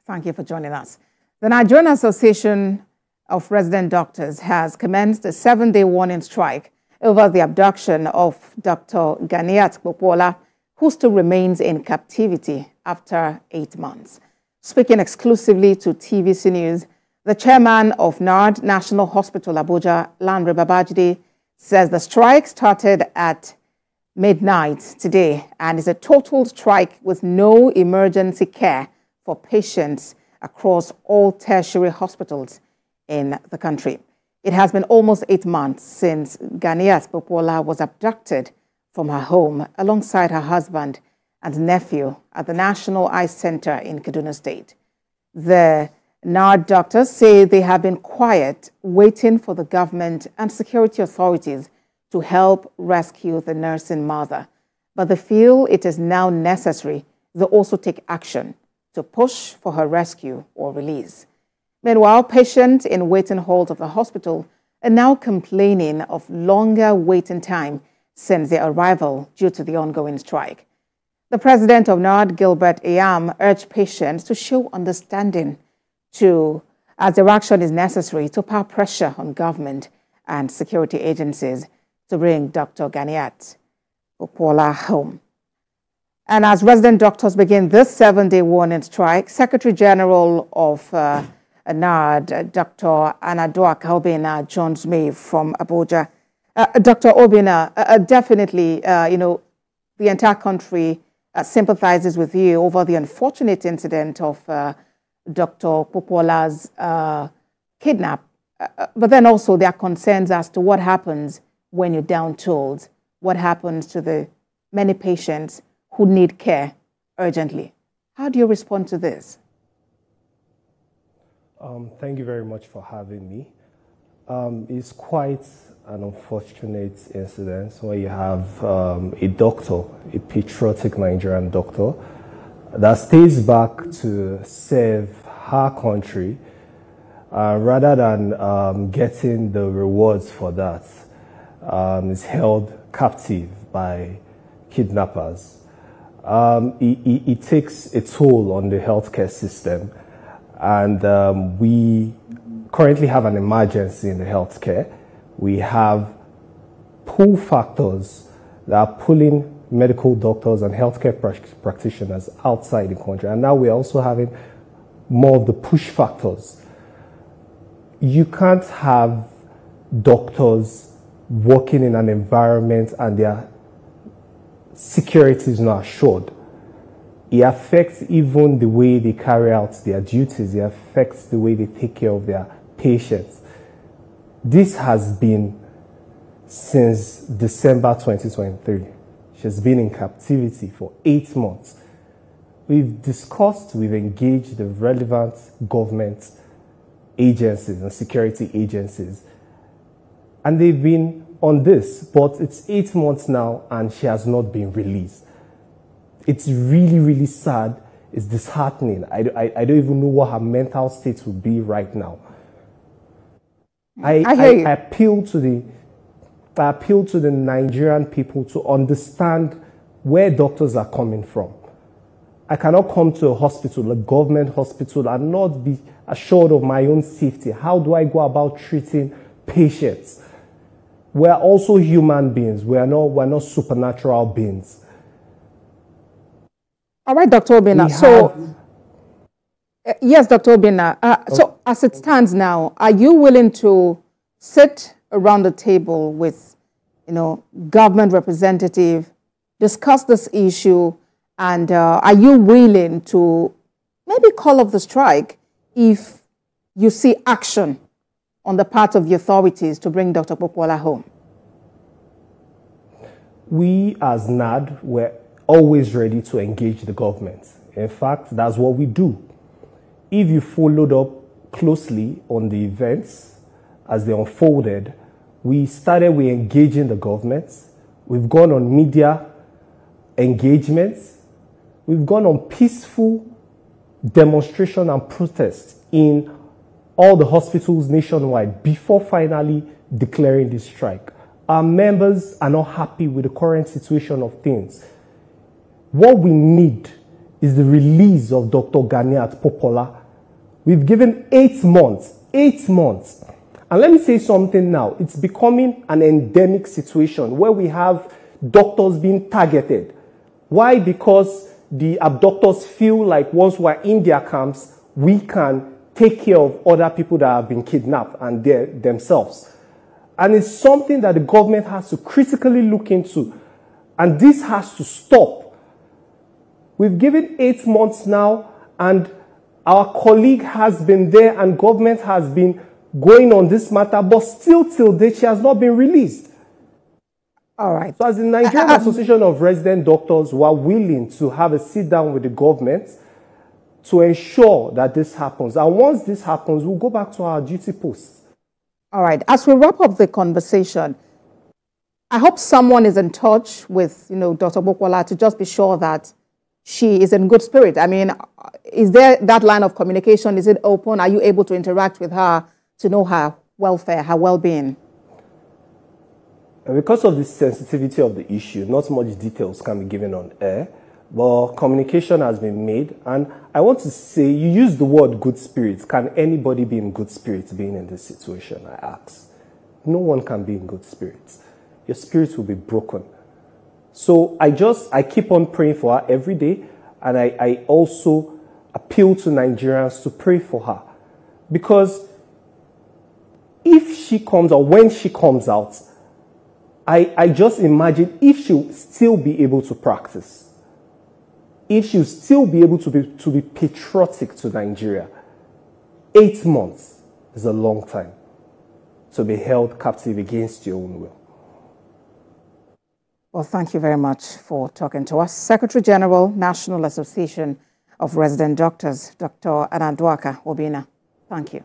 Thank you for joining us. The Nigerian Association of Resident Doctors has commenced a 7-day warning strike over the abduction of Dr. Ganiyat Popoola, who still remains in captivity after 8 months. Speaking exclusively to TVC News, the chairman of NARD National Hospital Abuja, Lanre Babajide, says the strike started at midnight today and is a total strike with no emergency care for patients across all tertiary hospitals in the country. It has been almost 8 months since Ganiyat Popoola was abducted from her home alongside her husband and nephew at the National Eye Center in Kaduna State. The NARD doctors say they have been quiet, waiting for the government and security authorities to help rescue the nursing mother. But they feel it is now necessary they also take action to push for her rescue or release. Meanwhile, patients in waiting halls of the hospital are now complaining of longer waiting time since their arrival due to the ongoing strike. The president of NARD, Gilbert Ayam, urged patients to show understanding as their action is necessary to put pressure on government and security agencies to bring Dr. Ganiyat Popoola home. And as resident doctors begin this 7-day warning strike, Secretary General of NARD, Dr. Anadoa Obina, joins me from Abuja. Dr. Obina, definitely, the entire country sympathizes with you over the unfortunate incident of Dr. Popoola's kidnap, but then also there are concerns as to what happens when you're down tools, what happens to the many patients who need care urgently. How do you respond to this? Thank you very much for having me. It's quite an unfortunate incident where you have a doctor, a patriotic Nigerian doctor, that stays back to serve her country rather than getting the rewards for that. Is held captive by kidnappers. It takes a toll on the healthcare system, and we currently have an emergency in the healthcare. We have pull factors that are pulling medical doctors and healthcare practitioners outside the country. And now we're also having more of the push factors. You can't have doctors working in an environment and their security is not assured. It affects even the way they carry out their duties. It affects the way they take care of their patients. This has been since December 2023. She has been in captivity for 8 months. We've discussed, we've engaged the relevant government agencies and security agencies, and they've been on this, but it's 8 months now and she has not been released. It's really, really sad. It's disheartening. I don't even know what her mental state would be right now. I appeal to the Nigerian people to understand where doctors are coming from. I cannot come to a hospital, a government hospital, and not be assured of my own safety. How do I go about treating patients? We are also human beings. We're not supernatural beings. All right, Dr. Obina. Yes, Dr. Obina. So as it stands now, are you willing to sit around the table with, government representative, discuss this issue, and are you willing to maybe call off the strike if you see action on the part of the authorities to bring Dr. Popoola home? We as NARD, we're always ready to engage the government. In fact, that's what we do. If you followed up closely on the events as they unfolded, we started with engaging the government. We've gone on media engagements. We've gone on peaceful demonstration and protest in all the hospitals nationwide before finally declaring this strike. Our members are not happy with the current situation of things. What we need is the release of Dr. Ganiyat Popoola. We've given 8 months. 8 months. And let me say something now. It's becoming an endemic situation where we have doctors being targeted. Why? Because the abductors feel like once we're in their camps, we can take care of other people that have been kidnapped and themselves. And it's something that the government has to critically look into. And this has to stop. We've given 8 months now, and our colleague has been there and government has been going on this matter, but still till date she has not been released. All right. So as the Nigerian Association of Resident Doctors, we are willing to have a sit down with the government to ensure that this happens. And once this happens, we'll go back to our duty posts. All right. As we wrap up the conversation, I hope someone is in touch with, Dr. Popoola to just be sure that she is in good spirit. I mean, is there that line of communication? Is it open? Are you able to interact with her to know her welfare, her well-being? Because of the sensitivity of the issue, not much details can be given on air, but communication has been made. And I want to say, you use the word good spirits. Can anybody be in good spirits being in this situation, I ask? No one can be in good spirits. Your spirit will be broken. So I keep on praying for her every day, and I also appeal to Nigerians to pray for her. Because if she comes, or when she comes out, I just imagine if she'll still be able to practice, if she'll still be able to be patriotic to Nigeria. 8 months is a long time to be held captive against your own will. Well, thank you very much for talking to us. Secretary General, National Association of Resident Doctors, Dr. Anandwaka Obina. Thank you.